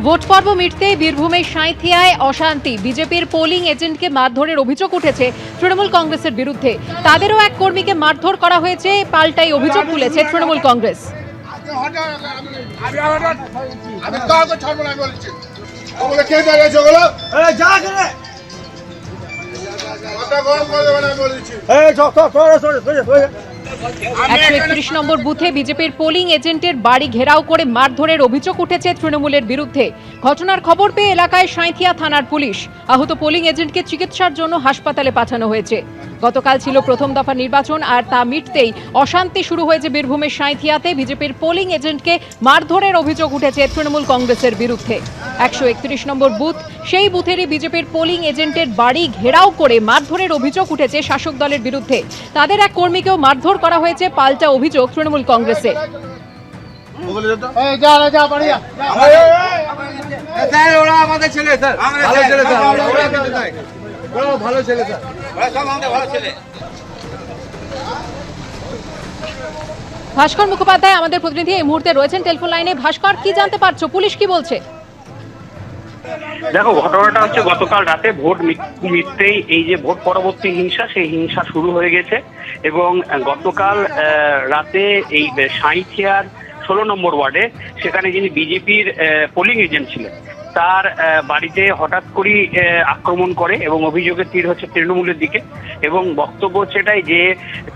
Vote পর্ব মিটতেই বীরভূমের সাঁইথিয়ায় অশান্তি। বিজেপির পোলিং এজেন্টকে মারধরের অভিযোগ উঠেছে তৃণমূল কংগ্রেসের বিরুদ্ধে। তাদেরও এক কর্মীকে মারধর করা হয়েছে, পাল্টাই অভিযোগ তুলেছে তৃণমূল কংগ্রেস। একশো 31 নম্বর বুথে বিজেপির পোলিং এজেন্টের বাড়ি ঘেরাও করে মারধরের অভিযোগ উঠেছে তৃণমূলের বিরুদ্ধে। ঘটনার খবর পেয়ে এলাকায় সাঁইথিয়া থানার পুলিশ। আহত পোলিং এজেন্টকে চিকিৎসার জন্য হাসপাতালে পাঠানো হয়েছে। গতকাল ছিল প্রথম দফা নির্বাচন, আর তা মিটতেই অশান্তি শুরু হয়েছে বীরভূমের সাঁইথিয়াতে। বিজেপির পোলিং এজেন্টকে মারধরের অভিযোগ উঠেছে তৃণমূল কংগ্রেসের বিরুদ্ধে। 131 নম্বর বুথ, সেই বুথেরই বিজেপির পোলিং এজেন্টের বাড়ি ঘেরাও করে মারধরের অভিযোগ উঠেছে শাসক দলের বিরুদ্ধে। তাদের এক কর্মীকেও মারধর করা হয়েছে, পাল্টা অভিযোগ তৃণমূল কংগ্রেসের। ভাস্কর মুখোপাধ্যায় আমাদের প্রতিনিধি এই মুহূর্তে রয়েছেন টেলিফোন লাইনে। ভাস্কর, কি জানতে পারছো, পুলিশ কি বলছে? দেখো, ঘটনাটা হচ্ছে গতকাল রাতে ভোট মিটতেই এই যে ভোট পরবর্তী হিংসা, সেই হিংসা শুরু হয়ে গেছে। এবং গতকাল রাতে এই সাঁইথিয়ার 16 নম্বর ওয়ার্ডে, সেখানে যিনি বিজেপির পোলিং এজেন্ট ছিলেন, তার বাড়িতে হঠাৎ করেই আক্রমণ করে এবং অভিযোগের তীর হচ্ছে তৃণমূলের দিকে। এবং বক্তব্য হচ্ছে এটাই যে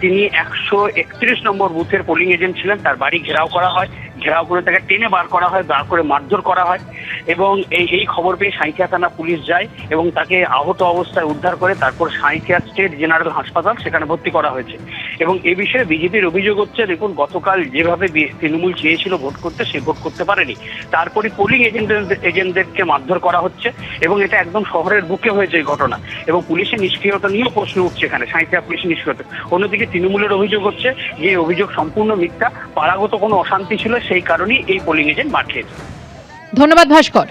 তিনি 131 নম্বর বুথের পোলিং এজেন্ট ছিলেন, তার বাড়ি ঘেরাও করা হয়, ঘেরাও করে তাকে টেনে বার করা হয়, বার করে মারধর করা হয়। এবং এই খবর পেয়ে সাঁইথিয়া থানা পুলিশ যায় এবং তাকে আহত অবস্থায় উদ্ধার করে তারপর সাঁইথিয়া স্টেট জেনারেল হাসপাতাল, সেখানে ভর্তি করা হয়েছে। এবং এ বিষয়ে বিজেপির অভিযোগ হচ্ছে, দেখুন, গতকাল যেভাবে তৃণমূল চেয়েছিল ভোট করতে, সে ভোট করতে পারেনি। তারপরে পোলিং এজেন্টদেরকে মারধর করা হচ্ছে এবং এটা একদম শহরের বুকে হয়েছে এই ঘটনা। এবং পুলিশের নিষ্ক্রিয়তা নিয়েও প্রশ্ন উঠছে এখানে, সাঁইথিয়া পুলিশের নিষ্ক্রিয়তা। অন্যদিকে তৃণমূলের অভিযোগ হচ্ছে যে অভিযোগ সম্পূর্ণ মিথ্যা, পাড়াগত কোনো অশান্তি ছিল, সেই কারণেই এই পোলিং এজেন্ট মার খেয়েছে। ধন্যবাদ ভাস্কর।